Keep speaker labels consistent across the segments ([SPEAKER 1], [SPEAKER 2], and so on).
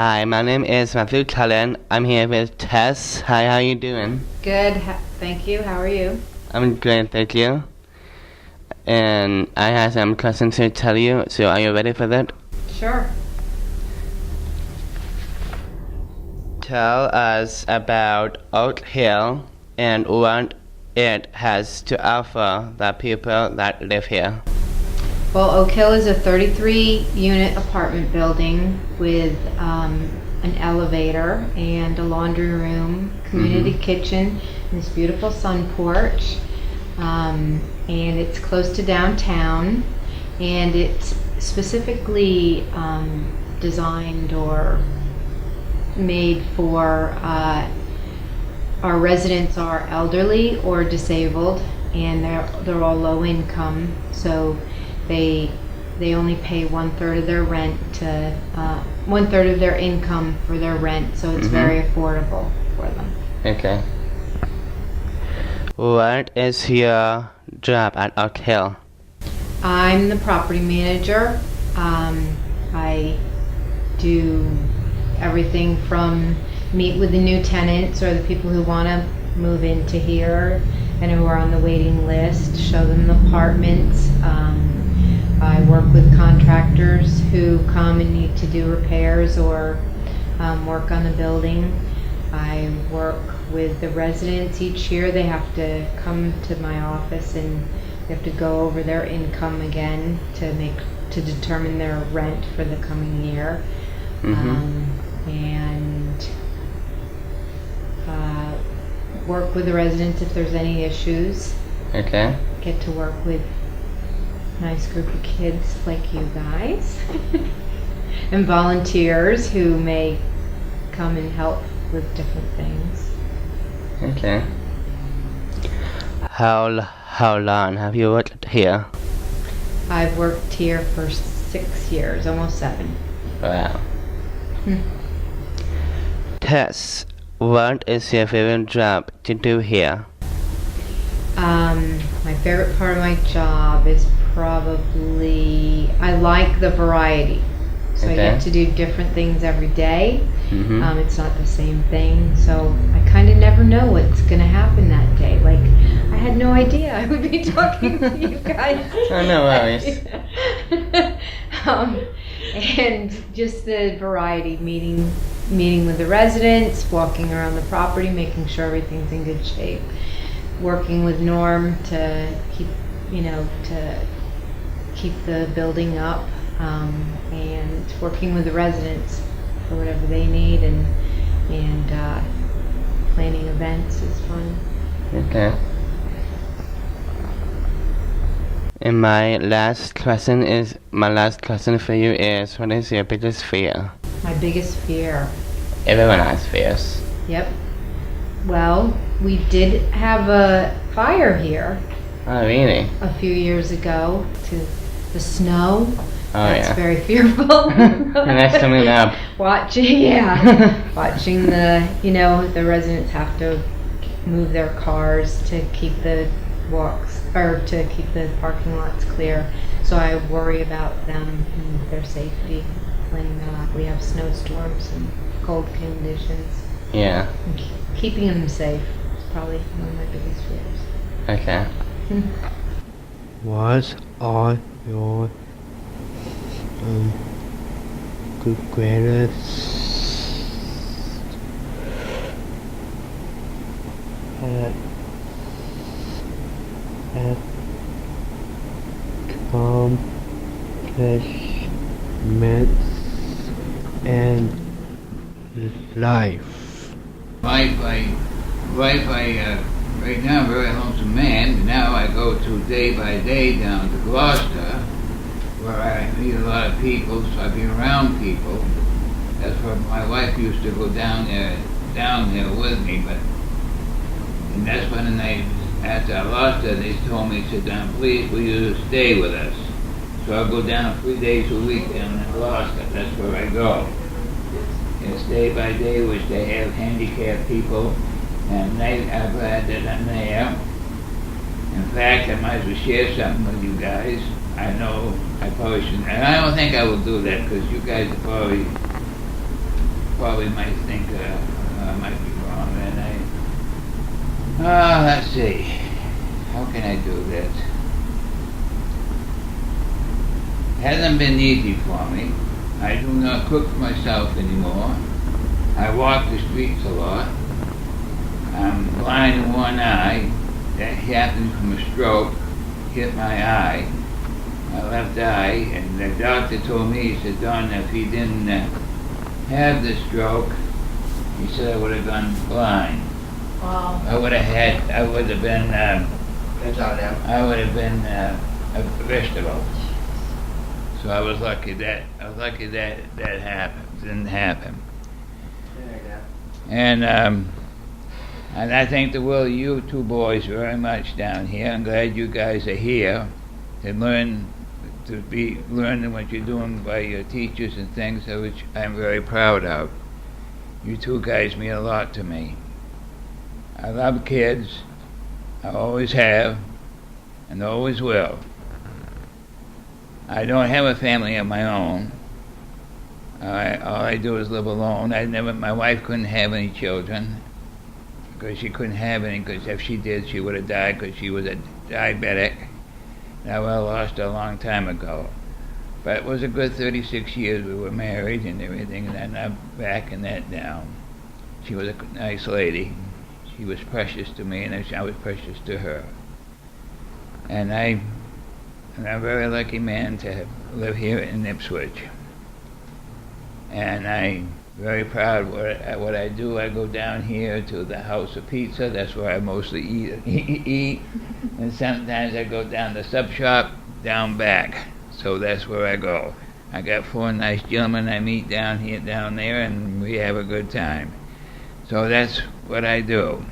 [SPEAKER 1] Hi, my name is Matthew Cullen. I'm here with Tess. Hi, how you doing?
[SPEAKER 2] Good, thank you. How are you?
[SPEAKER 1] I'm great, thank you. And I have some questions to tell you, so are you ready for that?
[SPEAKER 2] Sure.
[SPEAKER 1] Tell us about Oak Hill and what it has to offer the people that live here.
[SPEAKER 2] Well, Oak Hill is a 33-unit apartment building with an elevator and a laundry room, community kitchen, and this beautiful sun porch. And it's close to downtown, and it's specifically designed or made for our residents are elderly or disabled, and they're all low income, so they only pay 1/3 of their rent to 1/3 of their income for their rent, so it's very affordable for them.
[SPEAKER 1] Okay. What is your job at Oak Hill?
[SPEAKER 2] I'm the property manager. I do everything from meet with the new tenants or the people who want to move into here and who are on the waiting list, show them the apartments. I work with contractors who come and need to do repairs or work on the building. I work with the residents each year. They have to come to my office and they have to go over their income again to determine their rent for the coming year. And work with the residents if there's any issues.
[SPEAKER 1] Okay.
[SPEAKER 2] Get to work with a nice group of kids like you guys and volunteers who may come and help with different things.
[SPEAKER 1] Okay. How long have you worked here?
[SPEAKER 2] I've worked here for 6 years, almost 7.
[SPEAKER 1] Wow. Tess, what is your favorite job to do here?
[SPEAKER 2] My favorite part of my job is probably, I like the variety. So I get to do different things every day. It's not the same thing, so I kind of never know what's going to happen that day. Like, I had no idea I would be talking to you guys.
[SPEAKER 1] Oh, no worries.
[SPEAKER 2] And just the variety, meeting with the residents, walking around the property, making sure everything's in good shape, working with Norm to keep the building up, and working with the residents for whatever they need, and planning events is fun.
[SPEAKER 1] Okay. And my last question for you is, what is your biggest fear?
[SPEAKER 2] My biggest fear.
[SPEAKER 1] Everyone has fears.
[SPEAKER 2] Yep. Well, we did have a fire here
[SPEAKER 1] Oh, really?
[SPEAKER 2] a few years ago. To the snow.
[SPEAKER 1] Oh,
[SPEAKER 2] That's
[SPEAKER 1] yeah.
[SPEAKER 2] very fearful.
[SPEAKER 1] And that's coming up.
[SPEAKER 2] Watching the residents have to move their cars to keep the to keep the parking lots clear. So I worry about them and their safety when we have snowstorms and cold conditions.
[SPEAKER 1] Yeah.
[SPEAKER 2] And keeping them safe is probably one of my biggest fears.
[SPEAKER 1] Okay.
[SPEAKER 3] What are your greatest accomplishments in life?
[SPEAKER 4] Right now I'm a very lonesome man. Now I go day by day down to Gloucester, where I meet a lot of people, so I've been around people. That's where my wife used to go down there with me, and that's when after I lost her, they told me, sit down, please, will you stay with us? So I go down 3 days a week down in Gloucester. That's where I go. It's day by day, which they have handicapped people, and I'm glad that I'm there. In fact, I might as well share something with you guys. I know I probably shouldn't, and I don't think I will do that because you guys are probably probably might think I might be wrong. And let's see. How can I do this? It hasn't been easy for me. I do not cook for myself anymore. I walk the streets a lot. I'm blind in one eye. That happened from a stroke. Hit my eye, my left eye, and the doctor told me, he said, Don, if he didn't have the stroke, he said I would have gone blind.
[SPEAKER 2] Wow.
[SPEAKER 4] I would have been a vegetable. So I was lucky that that happened, didn't happen. And I thank the will of you two boys very much down here. I'm glad you guys are here to learn learning what you're doing by your teachers and things, which I'm very proud of. You two guys mean a lot to me. I love kids. I always have, and always will. I don't have a family of my own. All I do is live alone. My wife couldn't have any children, because she couldn't have any, because if she did, she would have died, because she was a diabetic. And I would have lost her a long time ago. But it was a good 36 years we were married and everything, and then I'm backing that down. She was a nice lady. She was precious to me, and I was precious to her. And I'm a very lucky man to live here in Ipswich. And I'm very proud of what I do. I go down here to the House of Pizza. That's where I mostly eat. And sometimes I go down the sub shop down back. So that's where I go. I got 4 nice gentlemen I meet down there, and we have a good time. So that's what I do.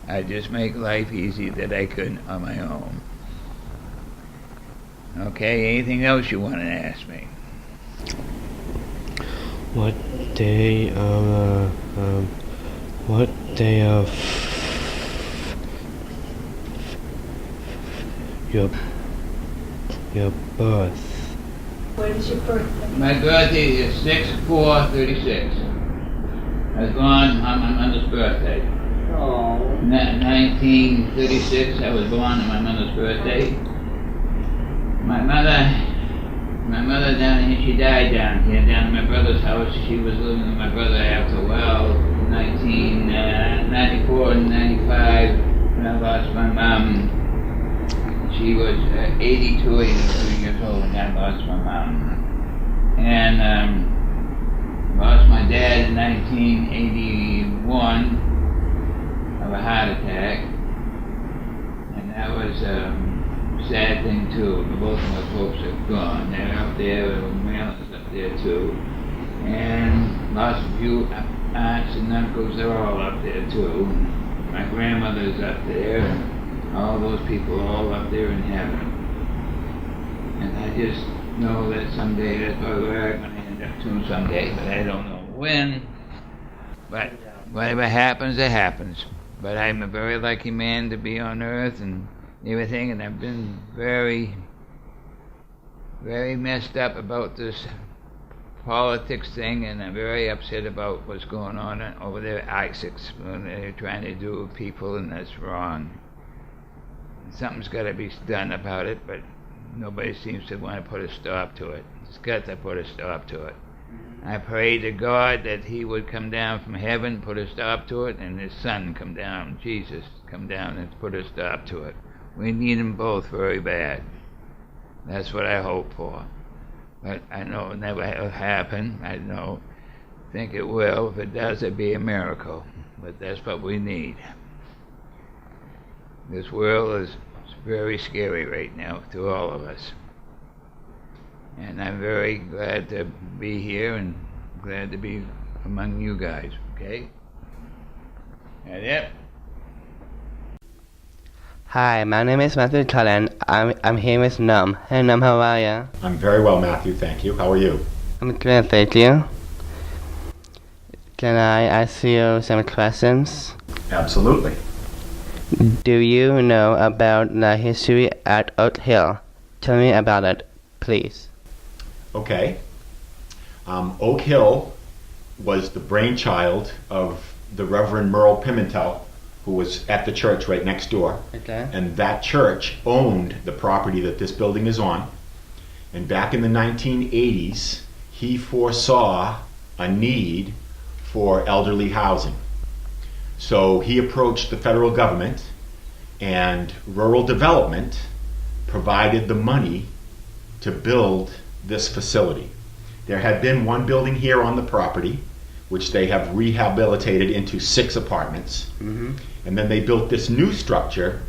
[SPEAKER 4] I just make life easy that I could on my own. Okay, anything else you want to ask me?
[SPEAKER 3] what day of your birth?
[SPEAKER 2] What is your birthday?
[SPEAKER 4] My birthday is 6/4/36. I was born on my mother's birthday.
[SPEAKER 1] Oh.
[SPEAKER 4] 1936, I was born on my mother's birthday. My mother down here, she died down here, down at my brother's house. She was living with my brother after a while, 1994 and 95, when I lost my mom. She was 82 years old when I lost my mom. And lost my dad in 1981 of a heart attack. And that was a sad thing too. Both of my folks are gone. They're up there, Maryland's up there too. And lost a few aunts and uncles, they're all up there too. My grandmother's up there, and all those people are all up there in heaven. And I just know that someday that's probably where I'm going to end up too someday, but I don't know when. But whatever happens, it happens. But I'm a very lucky man to be on earth and everything, and I've been very, very messed up about this politics thing, and I'm very upset about what's going on over there at ICAM, when they're trying to do with people, and that's wrong. Something's got to be done about it, but nobody seems to want to put a stop to it. It's got to put a stop to it. I pray to God that He would come down from heaven, put a stop to it, and His Son come down, Jesus, come down and put a stop to it. We need them both very bad. That's what I hope for. But I know it'll never happen. I think it will. If it does, it'd be a miracle. But that's what we need. This world is very scary right now to all of us. And I'm very glad to be here and glad to be among you guys, okay? That's it.
[SPEAKER 1] Hi, my name is Matthew Cullen. I'm here with Num. Hey Num, how are you?
[SPEAKER 5] I'm very well, Matthew, thank you. How are you?
[SPEAKER 1] I'm good, thank you. Can I ask you some questions?
[SPEAKER 5] Absolutely.
[SPEAKER 1] Do you know about the history at Oak Hill? Tell me about it, please.
[SPEAKER 5] Okay. Oak Hill was the brainchild of the Reverend Merle Pimentel, who was at the church right next door.
[SPEAKER 1] Okay.
[SPEAKER 5] And that church owned the property that this building is on. And back in the 1980s, he foresaw a need for elderly housing. So he approached the federal government, and rural development provided the money to build this facility. There had been one building here on the property, which they have rehabilitated into 6 apartments.
[SPEAKER 1] Mm-hmm.
[SPEAKER 5] And then they built this new structure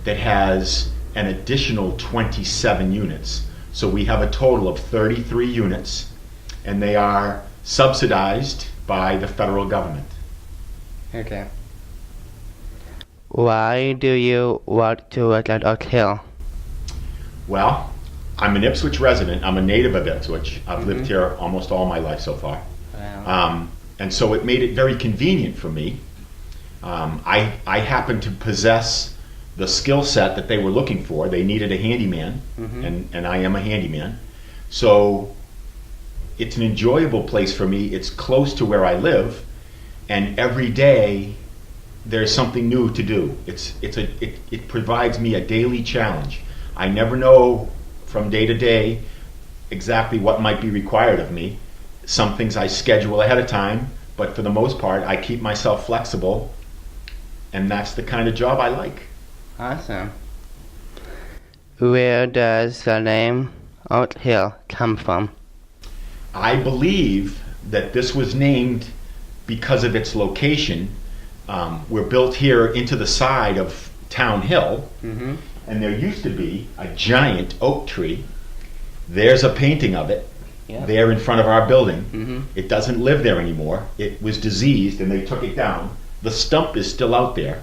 [SPEAKER 5] that has an additional 27 units. So we have a total of 33 units, and they are subsidized by the federal government.
[SPEAKER 1] Okay. Why do you want to work at Oak Hill?
[SPEAKER 5] Well, I'm an Ipswich resident. I'm a native of Ipswich. I've lived here almost all my life so far.
[SPEAKER 1] Wow.
[SPEAKER 5] And so it made it very convenient for me. I happen to possess the skill set that they were looking for. They needed a handyman, and I am a handyman. So it's an enjoyable place for me. It's close to where I live, and every day there's something new to do. It provides me a daily challenge. I never know from day to day exactly what might be required of me. Some things I schedule ahead of time, but for the most part, I keep myself flexible, and that's the kind of job I like.
[SPEAKER 1] Awesome. Where does the name Oak Hill come from?
[SPEAKER 5] I believe that this was named because of its location. We're built here into the side of Town Hill, and there used to be a giant oak tree. There's a painting of it.
[SPEAKER 1] Yeah.
[SPEAKER 5] There in front of our building. It doesn't live there anymore. It was diseased and they took it down. The stump is still out there,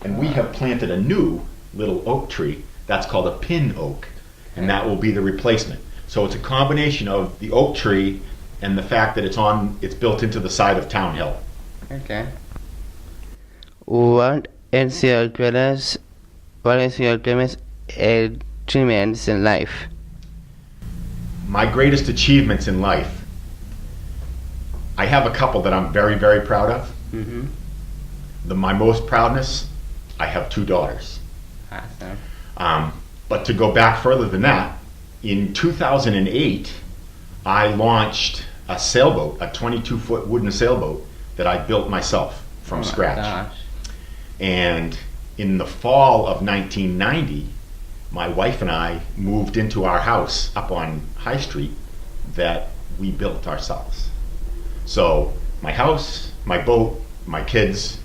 [SPEAKER 5] and we have planted a new little oak tree that's called a pin oak, and that will be the replacement. So it's a combination of the oak tree and the fact that it's built into the side of Town Hill.
[SPEAKER 1] Okay. What is your greatest achievements in life?
[SPEAKER 5] My greatest achievements in life, I have a couple that I'm very, very proud of. My most proudness, I have 2 daughters.
[SPEAKER 1] Awesome.
[SPEAKER 5] But to go back further than that, in 2008, I launched a sailboat, a 22-foot wooden sailboat that I built myself from scratch.
[SPEAKER 1] Gosh.
[SPEAKER 5] And in the fall of 1990, my wife and I moved into our house up on High Street that we built ourselves. So my house, my boat, my kids,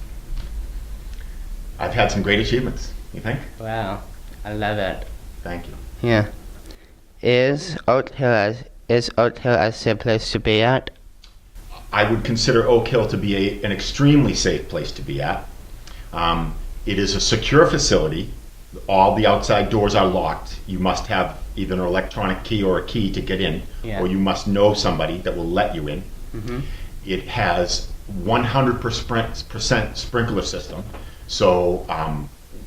[SPEAKER 5] I've had some great achievements, you think?
[SPEAKER 1] Wow. I love it.
[SPEAKER 5] Thank you.
[SPEAKER 1] Yeah. Is Oak Hill a safe place to be at?
[SPEAKER 5] I would consider Oak Hill to be an extremely safe place to be at. It is a secure facility. All the outside doors are locked. You must have either an electronic key or a key to get in, or you must know somebody that will let you in. It has 100% sprinkler system, so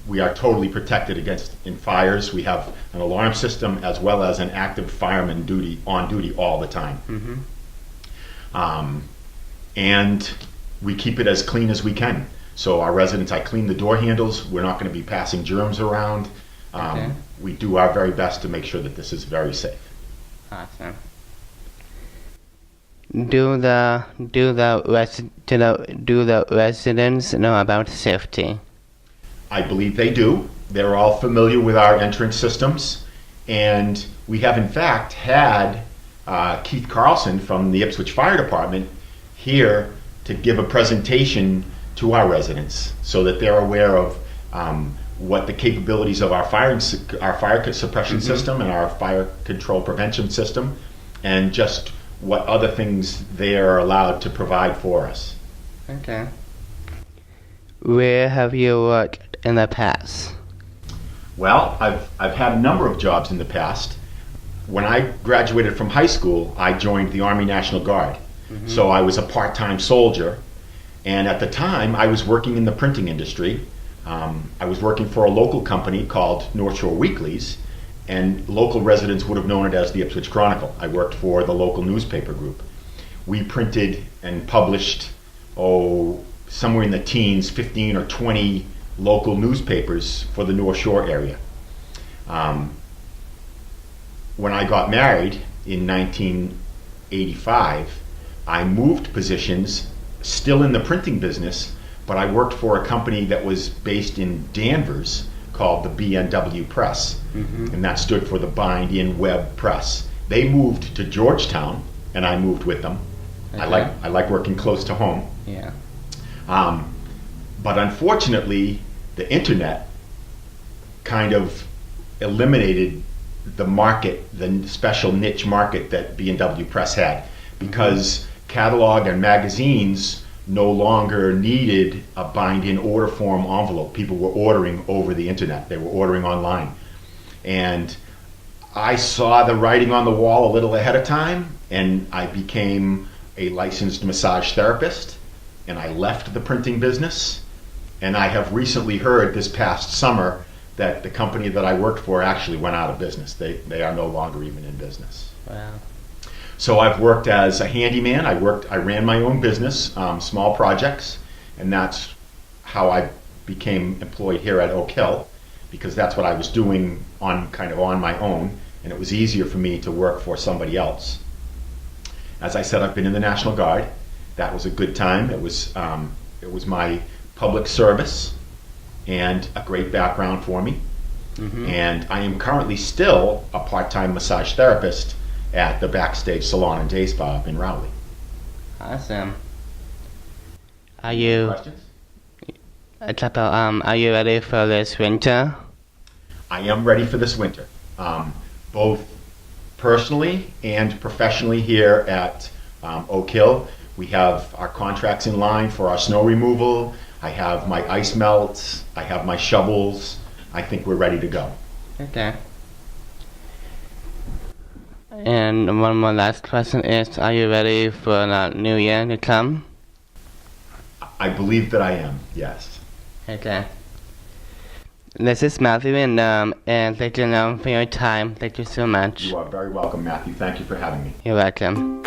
[SPEAKER 5] we are totally protected against fires. We have an alarm system as well as an active fireman on duty all the time. And we keep it as clean as we can. So our residents, I clean the door handles. We're not going to be passing germs around. We do our very best to make sure that this is very safe.
[SPEAKER 1] Awesome. Do the residents know about safety?
[SPEAKER 5] I believe they do. They're all familiar with our entrance systems, and we have in fact had Keith Carlson from the Ipswich Fire Department here to give a presentation to our residents so that they're aware of what the capabilities of our fire suppression system and our fire control prevention system, and just what other things they are allowed to provide for us.
[SPEAKER 1] Okay. Where have you worked in the past?
[SPEAKER 5] Well, I've had a number of jobs in the past. When I graduated from high school, I joined the Army National Guard. So I was a part-time soldier, and at the time I was working in the printing industry. I was working for a local company called North Shore Weeklies, and local residents would have known it as the Ipswich Chronicle. I worked for the local newspaper group. we printed and published, somewhere in the teens, 15 or 20 local newspapers for the North Shore area. When I got married in 1985, I moved positions, still in the printing business, but I worked for a company that was based in Danvers called the BNW Press, and that stood for the Bind in Web Press. They moved to Georgetown, and I moved with them.
[SPEAKER 1] Okay.
[SPEAKER 5] I like working close to home.
[SPEAKER 1] Yeah.
[SPEAKER 5] But unfortunately, the internet kind of eliminated the market, the special niche market that B&W Press had, because catalog and magazines no longer needed a bind-in order form envelope. People were ordering over the internet. They were ordering online. And I saw the writing on the wall a little ahead of time, and I became a licensed massage therapist, and I left the printing business. And I have recently heard this past summer that the company that I worked for actually went out of business. They are no longer even in business.
[SPEAKER 1] Wow.
[SPEAKER 5] So I've worked as a handyman. I ran my own business, small projects, and that's how I became employed here at Oak Hill, because that's what I was doing on my own, and it was easier for me to work for somebody else. As I said, I've been in the National Guard. That was a good time. It was my public service and a great background for me. And I am currently still a part-time massage therapist at the Backstage Salon and Day Spa up in Rowley.
[SPEAKER 1] Awesome. Are you
[SPEAKER 5] Questions?
[SPEAKER 1] are you ready for this winter?
[SPEAKER 5] I am ready for this winter, both personally and professionally here at Oak Hill. We have our contracts in line for our snow removal. I have my ice melts. I have my shovels. I think we're ready to go.
[SPEAKER 1] Okay. And one more last question is, are you ready for the new year to come?
[SPEAKER 5] I believe that I am, yes.
[SPEAKER 1] Okay. This is Matthew and thank you for your time. Thank you so much.
[SPEAKER 5] You are very welcome, Matthew. Thank you for having me.
[SPEAKER 1] You're welcome.